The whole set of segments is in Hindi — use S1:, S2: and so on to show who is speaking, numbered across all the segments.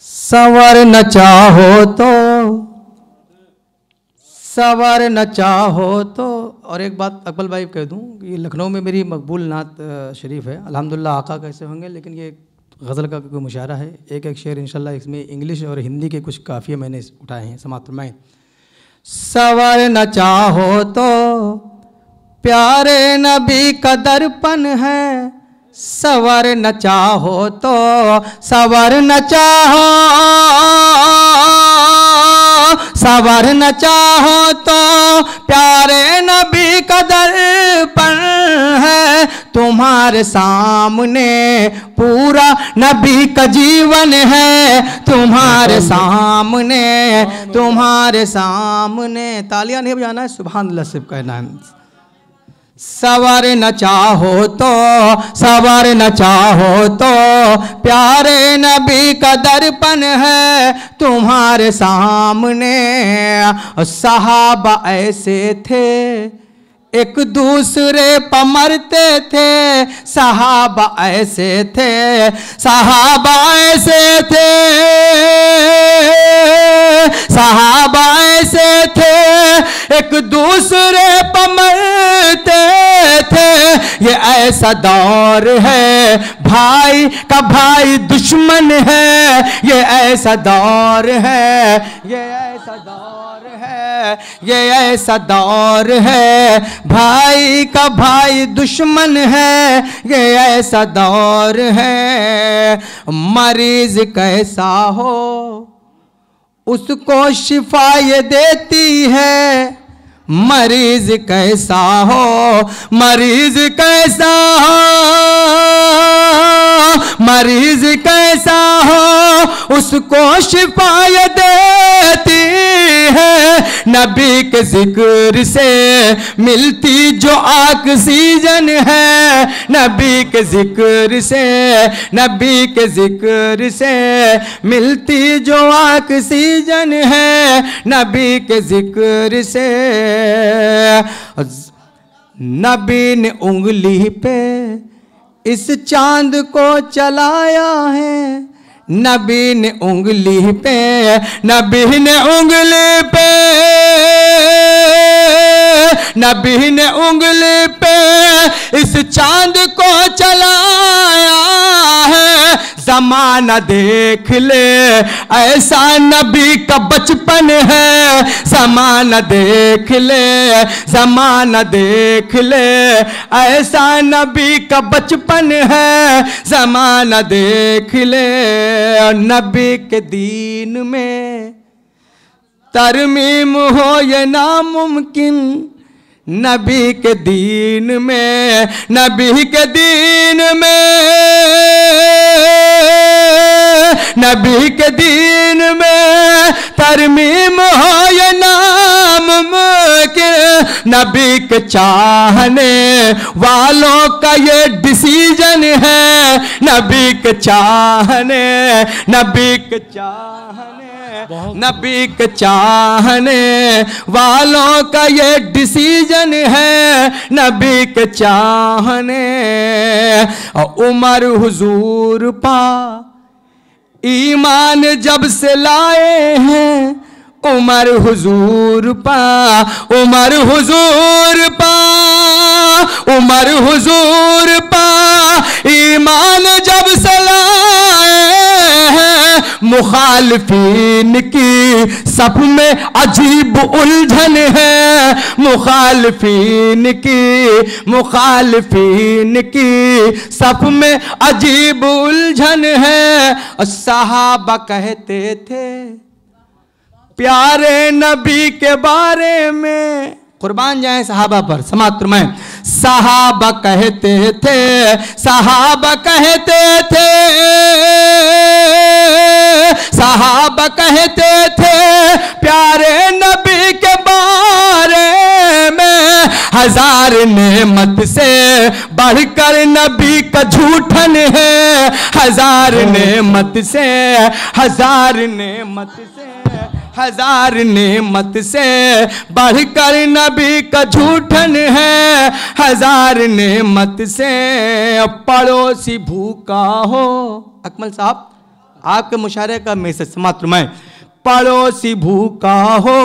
S1: सवर न चाहो तो, सवर न चाहो तो। और एक बात अकबल भाई कह दूं कि ये लखनऊ में मेरी मकबूल नात शरीफ है, अल्हम्दुलिल्लाह। आका कैसे होंगे, लेकिन ये गज़ल का कोई मुशायरा है। एक एक शेर इंशाल्लाह इसमें इंग्लिश और हिंदी के कुछ काफ़िए मैंने उठाए हैं, समात फरमाएं। सवर न चाहो तो प्यारे नबी का दर्पण है, सवर न चाहो तो, सवर न चाहो, सवर न चाहो तो प्यारे नबी का दर्पण है। तुम्हारे सामने पूरा नबी का जीवन है, तुम्हारे सामने, तुम्हारे सामने। तालियां नहीं बजाना है, सुभान अल्लाह सिर्फ कहना है। सवर न चाहो तो, सवर न चाहो तो प्यारे नबी का दर्पण है तुम्हारे सामने। सहाबा ऐसे थे एक दूसरे पर मरते थे, सहाबा ऐसे थे, सहाबा ऐसे थे, सहाबा ऐसे थे एक दूसरे पर मरते थे। ये ऐसा दौर है भाई का भाई दुश्मन है, ये ऐसा दौर है, ये ऐसा दौर है, ये ऐसा दौर है भाई का भाई दुश्मन है, ये ऐसा दौर है। मरीज कैसा हो उसको शिफा ये देती है, मरीज कैसा हो, मरीज कैसा हो, मरीज कैसा हो उसको शिफा ये देती है। नबी के जिक्र से मिलती जो ऑक्सीजन है, नबी के जिक्र से, नबी के जिक्र से मिलती जो ऑक्सीजन है, नबी के जिक्र से। नबी ने उंगली पे इस चांद को चलाया है, नबी ने उंगली पे, नबी ने उंगली पे, नबी ने उंगली पे इस चांद को चलाया है। जमाना देख ले ऐसा नबी का बचपन है, जमाना देख ले, जमाना देख ले ऐसा नबी का बचपन है, जमाना देख ले। नबी के दीन में तरमीम हो ये नामुमकिन, नबी के दीन में, नबी के दीन में, नबी के दीन में तरमीम हो ये नामुमकिन। नबी के चाहने वालों का ये डिसीजन है, नबी के चाहने, नबी के चाहने, नबी के चाहने वालों का ये डिसीजन है, नबी के चाहने। उमर हुजूर पा ईमान जब से लाए हैं, उमर हुजूर पा, उमर हुजूर पा, उमर हुजूर पा ईमान जब से लाए हैं। मुखालिफीन की सब में अजीब उलझन है, मुखालिफीन की, मुखालिफीन की सब में अजीब उलझन है। और सहाबा कहते थे प्यारे नबी के बारे में, कुर्बान जाए सहाबा पर, समात फरमाएं। सहाबा कहते थे, सहाबा कहते थे, सहाबा कहते थे प्यारे नबी के बारे में। हजार नेमत से बढ़कर नबी का झूठन है, हजार नेमत से, हजार नेमत से, हजार नेमत से बढ़कर नबी का झूठन है, हजार नेमत से। पड़ोसी भूखा हो, अकमल साहब आपके मुशायरे का मैसेज समाप्त मैं, पड़ोसी भूखा हो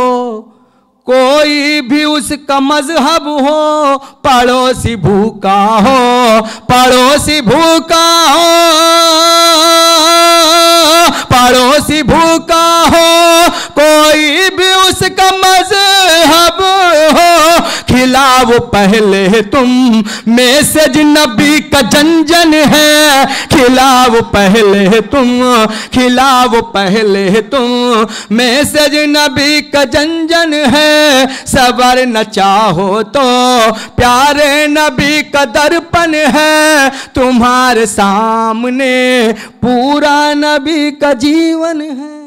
S1: कोई भी उसका मजहब हो, पड़ोसी भूखा हो, पड़ोसी भूखा हो, पड़ोसी भूखा हो, कोई भी उसका मजहब हो, खिलाओ पहले तुम मैसेज नबी का जंजन है, खिलाओ पहले तुम, खिलाओ पहले तुम मैसेज नबी का जंजन है, सबर न चाहो तो प्यारे नबी का दर्पण है, तुम्हारे सामने पूरा नबी का जीवन है।